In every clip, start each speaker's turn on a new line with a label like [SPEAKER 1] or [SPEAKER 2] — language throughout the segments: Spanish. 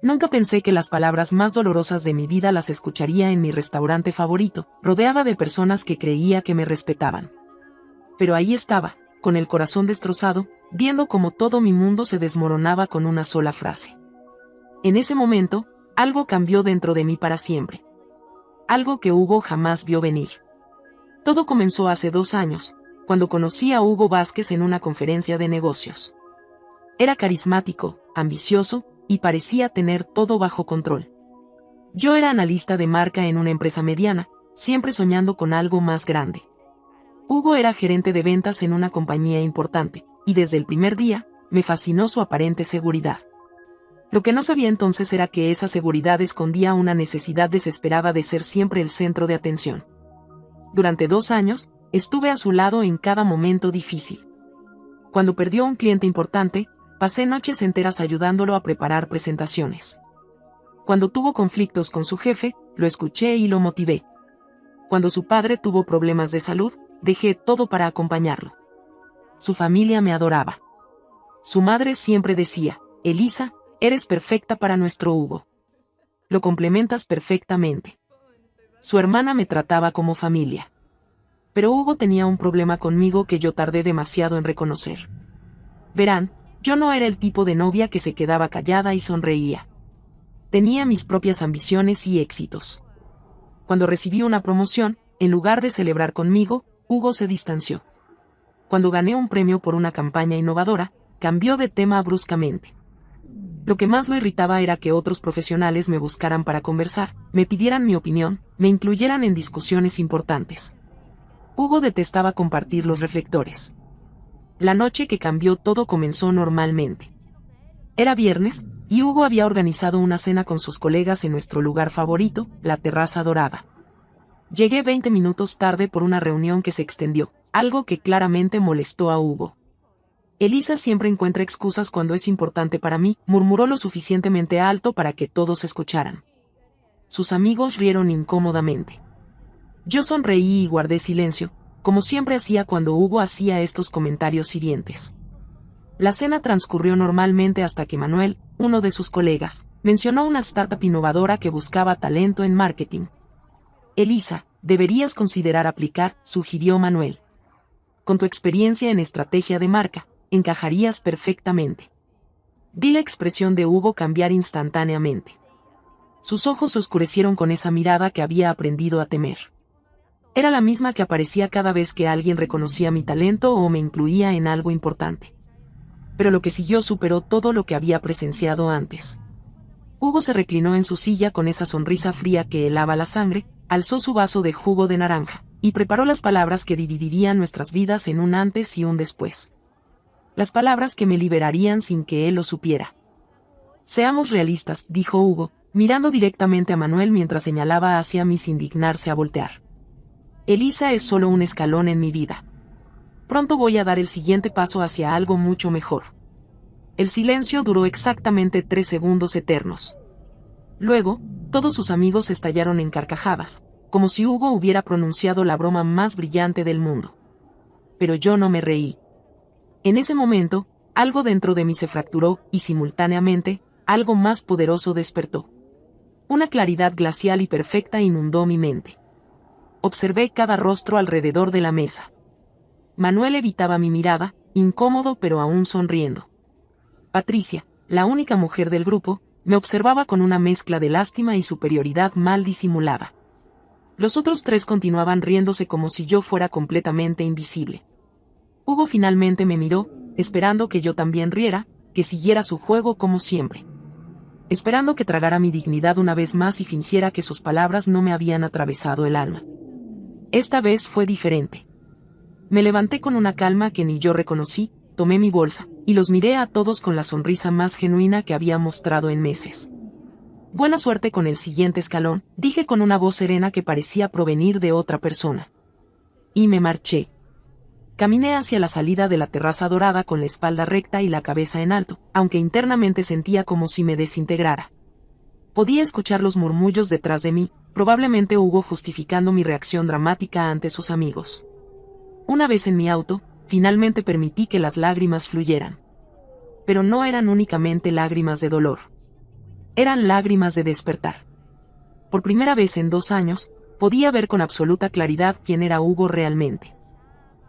[SPEAKER 1] Nunca pensé que las palabras más dolorosas de mi vida las escucharía en mi restaurante favorito, rodeada de personas que creía que me respetaban. Pero ahí estaba, con el corazón destrozado, viendo cómo todo mi mundo se desmoronaba con una sola frase. En ese momento, algo cambió dentro de mí para siempre. Algo que Hugo jamás vio venir. Todo comenzó hace 2 años, cuando conocí a Hugo Vázquez en una conferencia de negocios. Era carismático, ambicioso, y parecía tener todo bajo control. Yo era analista de marca en una empresa mediana, siempre soñando con algo más grande. Hugo era gerente de ventas en una compañía importante, y desde el primer día, me fascinó su aparente seguridad. Lo que no sabía entonces era que esa seguridad escondía una necesidad desesperada de ser siempre el centro de atención. Durante 2 años, estuve a su lado en cada momento difícil. Cuando perdió un cliente importante, pasé noches enteras ayudándolo a preparar presentaciones. Cuando tuvo conflictos con su jefe, lo escuché y lo motivé. Cuando su padre tuvo problemas de salud, dejé todo para acompañarlo. Su familia me adoraba. Su madre siempre decía, Elisa, eres perfecta para nuestro Hugo. Lo complementas perfectamente. Su hermana me trataba como familia. Pero Hugo tenía un problema conmigo que yo tardé demasiado en reconocer. Verán, yo no era el tipo de novia que se quedaba callada y sonreía. Tenía mis propias ambiciones y éxitos. Cuando recibí una promoción, en lugar de celebrar conmigo, Hugo se distanció. Cuando gané un premio por una campaña innovadora, cambió de tema bruscamente. Lo que más lo irritaba era que otros profesionales me buscaran para conversar, me pidieran mi opinión, me incluyeran en discusiones importantes. Hugo detestaba compartir los reflectores. La noche que cambió todo comenzó normalmente. Era viernes, y Hugo había organizado una cena con sus colegas en nuestro lugar favorito, la Terraza Dorada. Llegué 20 minutos tarde por una reunión que se extendió, algo que claramente molestó a Hugo. Elisa siempre encuentra excusas cuando es importante para mí, murmuró lo suficientemente alto para que todos escucharan. Sus amigos rieron incómodamente. Yo sonreí y guardé silencio, como siempre hacía cuando Hugo hacía estos comentarios hirientes. La cena transcurrió normalmente hasta que Manuel, uno de sus colegas, mencionó una startup innovadora que buscaba talento en marketing. Elisa, deberías considerar aplicar, sugirió Manuel. Con tu experiencia en estrategia de marca, encajarías perfectamente. Vi la expresión de Hugo cambiar instantáneamente. Sus ojos se oscurecieron con esa mirada que había aprendido a temer. Era la misma que aparecía cada vez que alguien reconocía mi talento o me incluía en algo importante. Pero lo que siguió superó todo lo que había presenciado antes. Hugo se reclinó en su silla con esa sonrisa fría que helaba la sangre, alzó su vaso de jugo de naranja, y preparó las palabras que dividirían nuestras vidas en un antes y un después. Las palabras que me liberarían sin que él lo supiera. Seamos realistas, dijo Hugo, mirando directamente a Manuel mientras señalaba hacia mí sin dignarse a voltear. Elisa es solo un escalón en mi vida. Pronto voy a dar el siguiente paso hacia algo mucho mejor. El silencio duró exactamente 3 segundos eternos. Luego, todos sus amigos estallaron en carcajadas, como si Hugo hubiera pronunciado la broma más brillante del mundo. Pero yo no me reí. En ese momento, algo dentro de mí se fracturó, y simultáneamente, algo más poderoso despertó. Una claridad glacial y perfecta inundó mi mente. Observé cada rostro alrededor de la mesa. Manuel evitaba mi mirada, incómodo pero aún sonriendo. Patricia, la única mujer del grupo, me observaba con una mezcla de lástima y superioridad mal disimulada. Los otros 3 continuaban riéndose como si yo fuera completamente invisible. Hugo finalmente me miró, esperando que yo también riera, que siguiera su juego como siempre. Esperando que tragara mi dignidad una vez más y fingiera que sus palabras no me habían atravesado el alma. Esta vez fue diferente. Me levanté con una calma que ni yo reconocí, tomé mi bolsa, y los miré a todos con la sonrisa más genuina que había mostrado en meses. Buena suerte con el siguiente escalón, dije con una voz serena que parecía provenir de otra persona. Y me marché. Caminé hacia la salida de la Terraza Dorada con la espalda recta y la cabeza en alto, aunque internamente sentía como si me desintegrara. Podía escuchar los murmullos detrás de mí, probablemente Hugo justificando mi reacción dramática ante sus amigos. Una vez en mi auto, finalmente permití que las lágrimas fluyeran. Pero no eran únicamente lágrimas de dolor. Eran lágrimas de despertar. Por primera vez en 2 años, podía ver con absoluta claridad quién era Hugo realmente.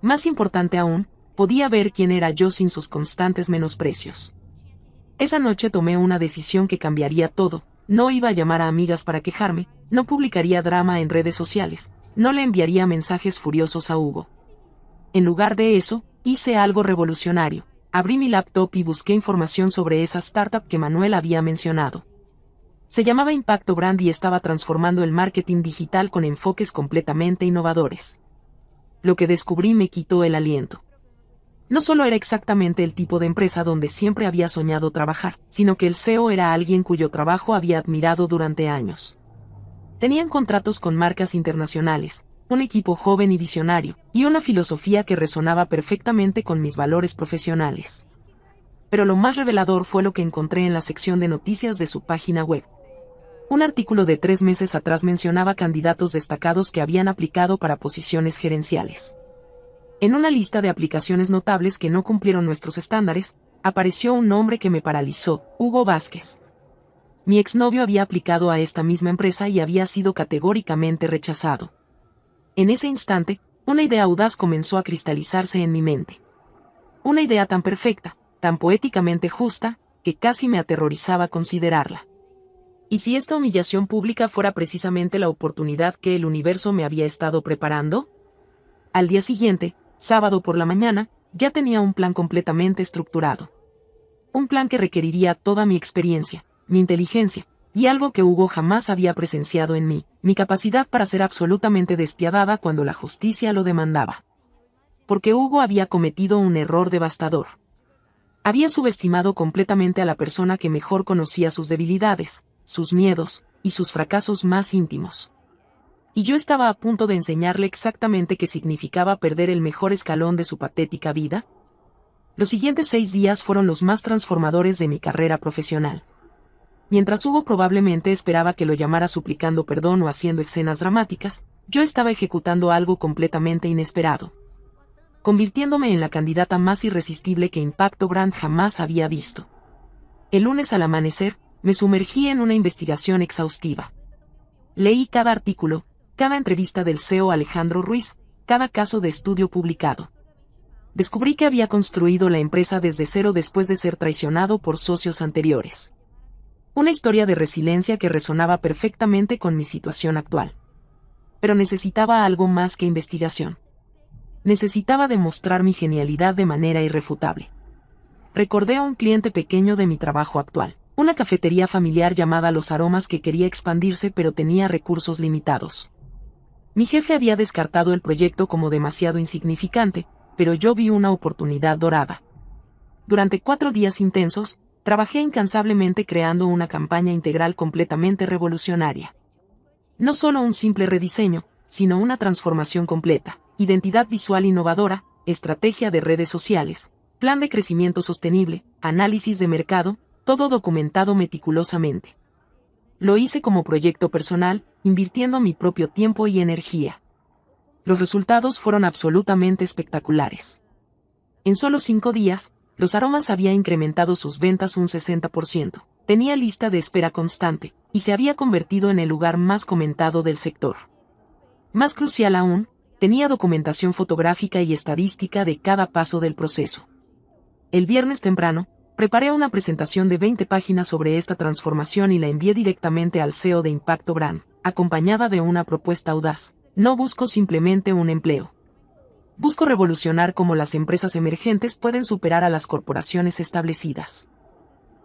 [SPEAKER 1] Más importante aún, podía ver quién era yo sin sus constantes menosprecios. Esa noche tomé una decisión que cambiaría todo. No iba a llamar a amigas para quejarme, no publicaría drama en redes sociales, no le enviaría mensajes furiosos a Hugo. En lugar de eso, hice algo revolucionario. Abrí mi laptop y busqué información sobre esa startup que Manuel había mencionado. Se llamaba Impacto Brand y estaba transformando el marketing digital con enfoques completamente innovadores. Lo que descubrí me quitó el aliento. No solo era exactamente el tipo de empresa donde siempre había soñado trabajar, sino que el CEO era alguien cuyo trabajo había admirado durante años. Tenían contratos con marcas internacionales, un equipo joven y visionario, y una filosofía que resonaba perfectamente con mis valores profesionales. Pero lo más revelador fue lo que encontré en la sección de noticias de su página web. Un artículo de 3 meses atrás mencionaba candidatos destacados que habían aplicado para posiciones gerenciales. En una lista de aplicaciones notables que no cumplieron nuestros estándares, apareció un nombre que me paralizó: Hugo Vázquez. Mi exnovio había aplicado a esta misma empresa y había sido categóricamente rechazado. En ese instante, una idea audaz comenzó a cristalizarse en mi mente. Una idea tan perfecta, tan poéticamente justa, que casi me aterrorizaba considerarla. ¿Y si esta humillación pública fuera precisamente la oportunidad que el universo me había estado preparando? Al día siguiente, sábado por la mañana, ya tenía un plan completamente estructurado. Un plan que requeriría toda mi experiencia, mi inteligencia, y algo que Hugo jamás había presenciado en mí: mi capacidad para ser absolutamente despiadada cuando la justicia lo demandaba. Porque Hugo había cometido un error devastador. Había subestimado completamente a la persona que mejor conocía sus debilidades, sus miedos, y sus fracasos más íntimos. Y yo estaba a punto de enseñarle exactamente qué significaba perder el mejor escalón de su patética vida. Los siguientes 6 días fueron los más transformadores de mi carrera profesional. Mientras Hugo probablemente esperaba que lo llamara suplicando perdón o haciendo escenas dramáticas, yo estaba ejecutando algo completamente inesperado, convirtiéndome en la candidata más irresistible que Impacto Brand jamás había visto. El lunes al amanecer, me sumergí en una investigación exhaustiva. Leí cada artículo, cada entrevista del CEO Alejandro Ruiz, cada caso de estudio publicado. Descubrí que había construido la empresa desde cero después de ser traicionado por socios anteriores. Una historia de resiliencia que resonaba perfectamente con mi situación actual. Pero necesitaba algo más que investigación. Necesitaba demostrar mi genialidad de manera irrefutable. Recordé a un cliente pequeño de mi trabajo actual, una cafetería familiar llamada Los Aromas que quería expandirse pero tenía recursos limitados. Mi jefe había descartado el proyecto como demasiado insignificante, pero yo vi una oportunidad dorada. Durante 4 días intensos, trabajé incansablemente creando una campaña integral completamente revolucionaria. No solo un simple rediseño, sino una transformación completa: identidad visual innovadora, estrategia de redes sociales, plan de crecimiento sostenible, análisis de mercado, todo documentado meticulosamente. Lo hice como proyecto personal, invirtiendo mi propio tiempo y energía. Los resultados fueron absolutamente espectaculares. En solo 5 días, Los Aromas había incrementado sus ventas un 60%, tenía lista de espera constante, y se había convertido en el lugar más comentado del sector. Más crucial aún, tenía documentación fotográfica y estadística de cada paso del proceso. El viernes temprano, preparé una presentación de 20 páginas sobre esta transformación y la envié directamente al CEO de Impacto Brand, acompañada de una propuesta audaz: no busco simplemente un empleo. Busco revolucionar cómo las empresas emergentes pueden superar a las corporaciones establecidas.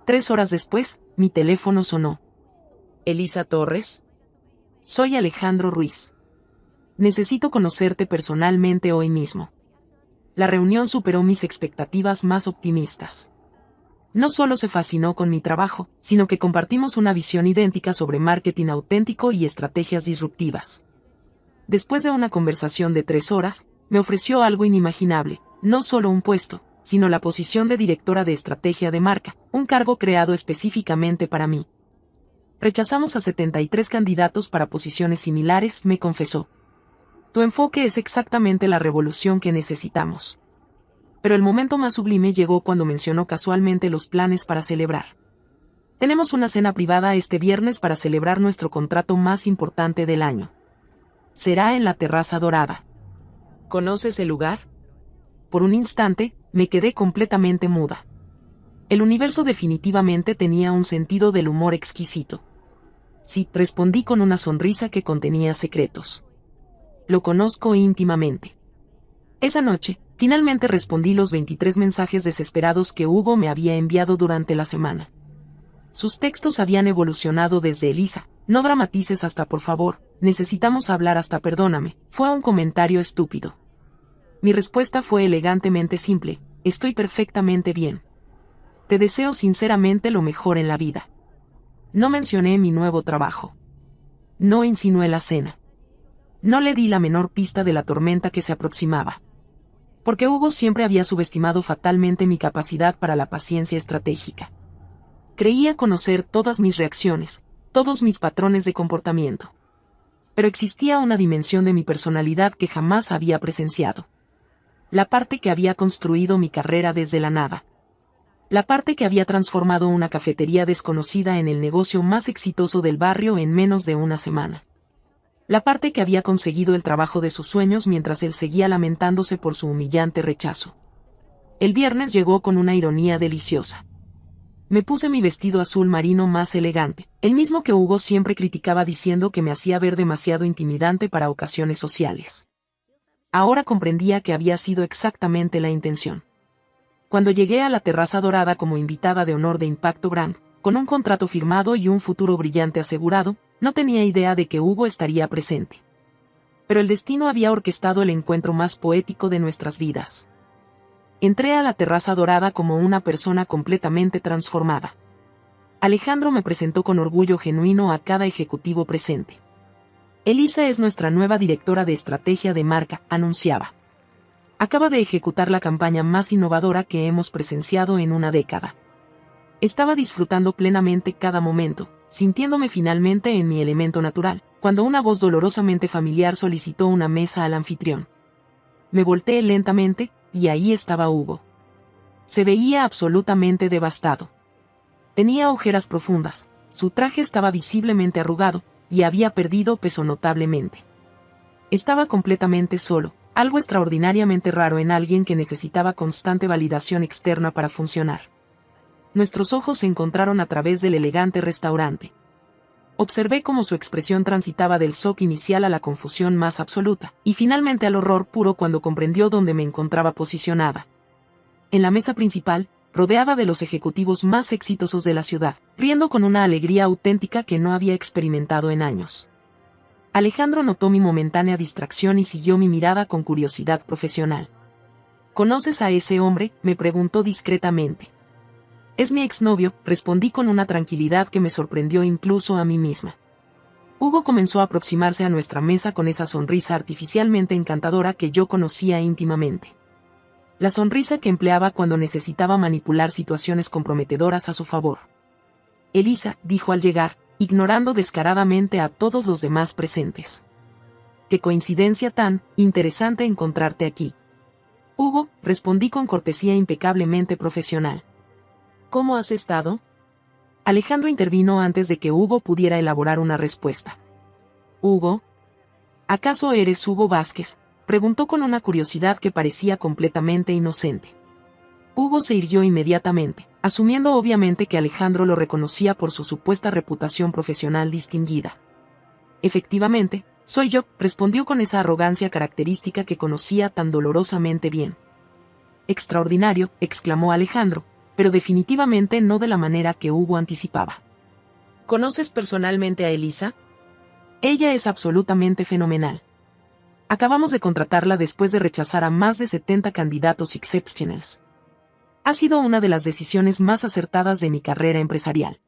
[SPEAKER 1] 3 horas después, mi teléfono sonó. ¿Elisa Torres? Soy Alejandro Ruiz. Necesito conocerte personalmente hoy mismo. La reunión superó mis expectativas más optimistas. No solo se fascinó con mi trabajo, sino que compartimos una visión idéntica sobre marketing auténtico y estrategias disruptivas. Después de una conversación de 3 horas, me ofreció algo inimaginable: no solo un puesto, sino la posición de directora de estrategia de marca, un cargo creado específicamente para mí. Rechazamos a 73 candidatos para posiciones similares, me confesó. Tu enfoque es exactamente la revolución que necesitamos. Pero el momento más sublime llegó cuando mencionó casualmente los planes para celebrar. Tenemos una cena privada este viernes para celebrar nuestro contrato más importante del año. Será en la Terraza Dorada. ¿Conoces el lugar? Por un instante, me quedé completamente muda. El universo definitivamente tenía un sentido del humor exquisito. Sí, respondí con una sonrisa que contenía secretos. Lo conozco íntimamente. Esa noche, finalmente respondí los 23 mensajes desesperados que Hugo me había enviado durante la semana. Sus textos habían evolucionado desde Elisa, no dramatices hasta por favor, necesitamos hablar hasta perdóname, fue un comentario estúpido. Mi respuesta fue elegantemente simple, estoy perfectamente bien. Te deseo sinceramente lo mejor en la vida. No mencioné mi nuevo trabajo. No insinué la cena. No le di la menor pista de la tormenta que se aproximaba. Porque Hugo siempre había subestimado fatalmente mi capacidad para la paciencia estratégica. Creía conocer todas mis reacciones, todos mis patrones de comportamiento. Pero existía una dimensión de mi personalidad que jamás había presenciado. La parte que había construido mi carrera desde la nada. La parte que había transformado una cafetería desconocida en el negocio más exitoso del barrio en menos de una semana. La parte que había conseguido el trabajo de sus sueños mientras él seguía lamentándose por su humillante rechazo. El viernes llegó con una ironía deliciosa. Me puse mi vestido azul marino más elegante, el mismo que Hugo siempre criticaba diciendo que me hacía ver demasiado intimidante para ocasiones sociales. Ahora comprendía que había sido exactamente la intención. Cuando llegué a la Terraza Dorada como invitada de honor de Impacto Brand, con un contrato firmado y un futuro brillante asegurado, no tenía idea de que Hugo estaría presente. Pero el destino había orquestado el encuentro más poético de nuestras vidas. Entré a la Terraza Dorada como una persona completamente transformada. Alejandro me presentó con orgullo genuino a cada ejecutivo presente. Elisa es nuestra nueva directora de estrategia de marca, anunciaba. Acaba de ejecutar la campaña más innovadora que hemos presenciado en una década. Estaba disfrutando plenamente cada momento, sintiéndome finalmente en mi elemento natural, cuando una voz dolorosamente familiar solicitó una mesa al anfitrión. Me volteé lentamente, y ahí estaba Hugo. Se veía absolutamente devastado. Tenía ojeras profundas, su traje estaba visiblemente arrugado, y había perdido peso notablemente. Estaba completamente solo, algo extraordinariamente raro en alguien que necesitaba constante validación externa para funcionar. Nuestros ojos se encontraron a través del elegante restaurante. Observé cómo su expresión transitaba del shock inicial a la confusión más absoluta, y finalmente al horror puro cuando comprendió dónde me encontraba posicionada. En la mesa principal, rodeada de los ejecutivos más exitosos de la ciudad, riendo con una alegría auténtica que no había experimentado en años. Alejandro notó mi momentánea distracción y siguió mi mirada con curiosidad profesional. ¿Conoces a ese hombre?, me preguntó discretamente. Es mi exnovio, respondí con una tranquilidad que me sorprendió incluso a mí misma. Hugo comenzó a aproximarse a nuestra mesa con esa sonrisa artificialmente encantadora que yo conocía íntimamente. La sonrisa que empleaba cuando necesitaba manipular situaciones comprometedoras a su favor. Elisa, dijo al llegar, ignorando descaradamente a todos los demás presentes. Qué coincidencia tan interesante encontrarte aquí. Hugo, respondí con cortesía impecablemente profesional. ¿Cómo has estado? Alejandro intervino antes de que Hugo pudiera elaborar una respuesta. ¿Hugo? ¿Acaso eres Hugo Vázquez?, preguntó con una curiosidad que parecía completamente inocente. Hugo se irguió inmediatamente, asumiendo obviamente que Alejandro lo reconocía por su supuesta reputación profesional distinguida. Efectivamente, soy yo, respondió con esa arrogancia característica que conocía tan dolorosamente bien. Extraordinario, exclamó Alejandro, pero definitivamente no de la manera que Hugo anticipaba. ¿Conoces personalmente a Elisa? Ella es absolutamente fenomenal. Acabamos de contratarla después de rechazar a más de 70 candidatos exceptionals. Ha sido una de las decisiones más acertadas de mi carrera empresarial.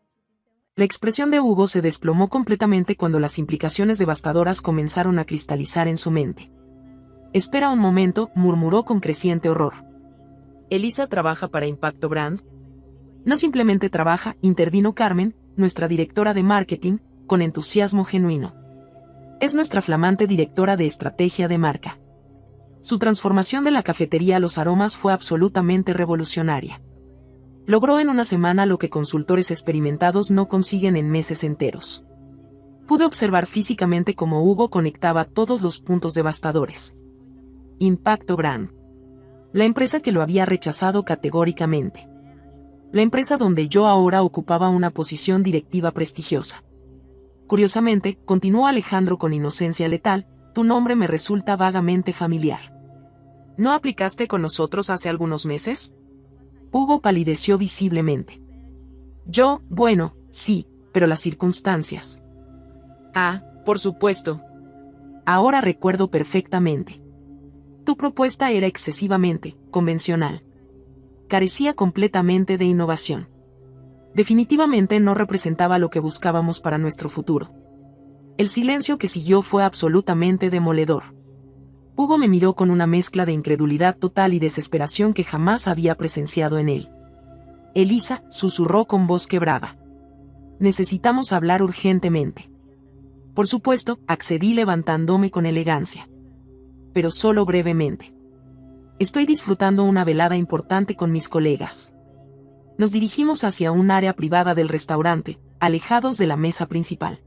[SPEAKER 1] La expresión de Hugo se desplomó completamente cuando las implicaciones devastadoras comenzaron a cristalizar en su mente. Espera un momento, murmuró con creciente horror. ¿Elisa trabaja para Impacto Brand? No simplemente trabaja, intervino Carmen, nuestra directora de marketing, con entusiasmo genuino. Es nuestra flamante directora de estrategia de marca. Su transformación de la cafetería a los aromas fue absolutamente revolucionaria. Logró en una semana lo que consultores experimentados no consiguen en meses enteros. Pude observar físicamente cómo Hugo conectaba todos los puntos devastadores. Impacto Brand. La empresa que lo había rechazado categóricamente. La empresa donde yo ahora ocupaba una posición directiva prestigiosa. Curiosamente, continuó Alejandro con inocencia letal, tu nombre me resulta vagamente familiar. ¿No aplicaste con nosotros hace algunos meses? Hugo palideció visiblemente. Bueno, sí, pero las circunstancias. Ah, por supuesto. Ahora recuerdo perfectamente. Tu propuesta era excesivamente convencional. Carecía completamente de innovación. Definitivamente no representaba lo que buscábamos para nuestro futuro. El silencio que siguió fue absolutamente demoledor. Hugo me miró con una mezcla de incredulidad total y desesperación que jamás había presenciado en él. Elisa, susurró con voz quebrada. Necesitamos hablar urgentemente. Por supuesto, accedí levantándome con elegancia. Pero solo brevemente. Estoy disfrutando una velada importante con mis colegas. Nos dirigimos hacia un área privada del restaurante, alejados de la mesa principal.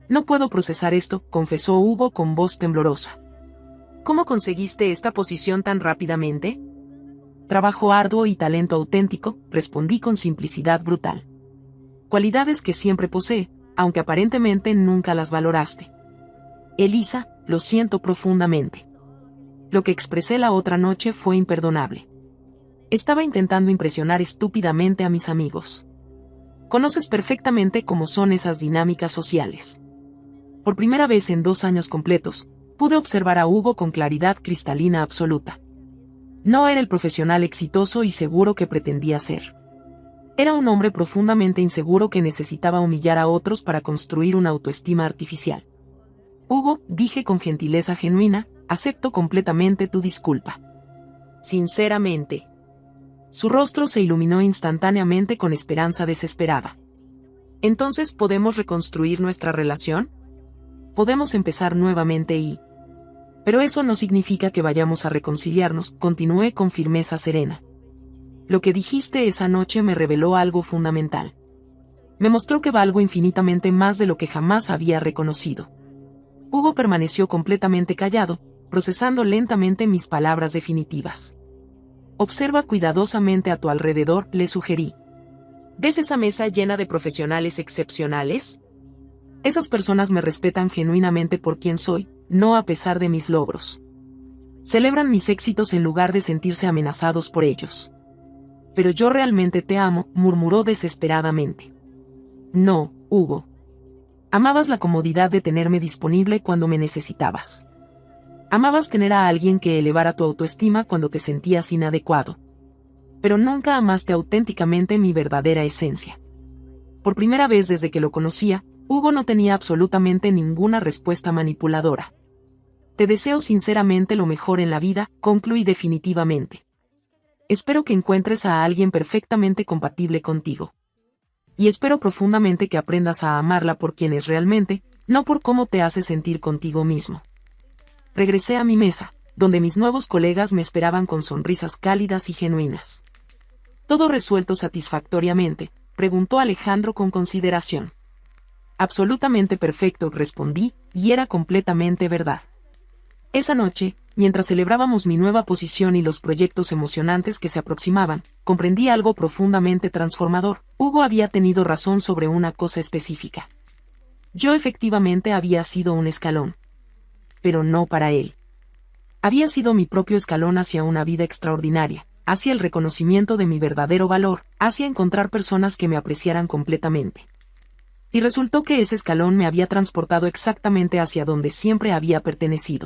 [SPEAKER 1] No puedo procesar esto, confesó Hugo con voz temblorosa. ¿Cómo conseguiste esta posición tan rápidamente? Trabajo arduo y talento auténtico, respondí con simplicidad brutal. Cualidades que siempre posee, aunque aparentemente nunca las valoraste. Elisa, lo siento profundamente. Lo que expresé la otra noche fue imperdonable. Estaba intentando impresionar estúpidamente a mis amigos. Conoces perfectamente cómo son esas dinámicas sociales. Por primera vez en 2 años completos, pude observar a Hugo con claridad cristalina absoluta. No era el profesional exitoso y seguro que pretendía ser. Era un hombre profundamente inseguro que necesitaba humillar a otros para construir una autoestima artificial. Hugo, dije con gentileza genuina, acepto completamente tu disculpa. Sinceramente. Su rostro se iluminó instantáneamente con esperanza desesperada. ¿Entonces podemos reconstruir nuestra relación? Podemos empezar nuevamente y... Pero eso no significa que vayamos a reconciliarnos, continué con firmeza serena. Lo que dijiste esa noche me reveló algo fundamental. Me mostró que valgo infinitamente más de lo que jamás había reconocido. Hugo permaneció completamente callado, procesando lentamente mis palabras definitivas. Observa cuidadosamente a tu alrededor, le sugerí. ¿Ves esa mesa llena de profesionales excepcionales? Esas personas me respetan genuinamente por quien soy, no a pesar de mis logros. Celebran mis éxitos en lugar de sentirse amenazados por ellos. Pero yo realmente te amo, murmuró desesperadamente. No, Hugo. Amabas la comodidad de tenerme disponible cuando me necesitabas. Amabas tener a alguien que elevara tu autoestima cuando te sentías inadecuado. Pero nunca amaste auténticamente mi verdadera esencia. Por primera vez desde que lo conocía, Hugo no tenía absolutamente ninguna respuesta manipuladora. Te deseo sinceramente lo mejor en la vida, concluí definitivamente. Espero que encuentres a alguien perfectamente compatible contigo. Y espero profundamente que aprendas a amarla por quien es realmente, no por cómo te hace sentir contigo mismo. Regresé a mi mesa, donde mis nuevos colegas me esperaban con sonrisas cálidas y genuinas. ¿Todo resuelto satisfactoriamente?, preguntó Alejandro con consideración. Absolutamente perfecto, respondí, y era completamente verdad. Esa noche, mientras celebrábamos mi nueva posición y los proyectos emocionantes que se aproximaban, comprendí algo profundamente transformador. Hugo había tenido razón sobre una cosa específica. Yo efectivamente había sido un escalón. Pero no para él. Había sido mi propio escalón hacia una vida extraordinaria, hacia el reconocimiento de mi verdadero valor, hacia encontrar personas que me apreciaran completamente. Y resultó que ese escalón me había transportado exactamente hacia donde siempre había pertenecido.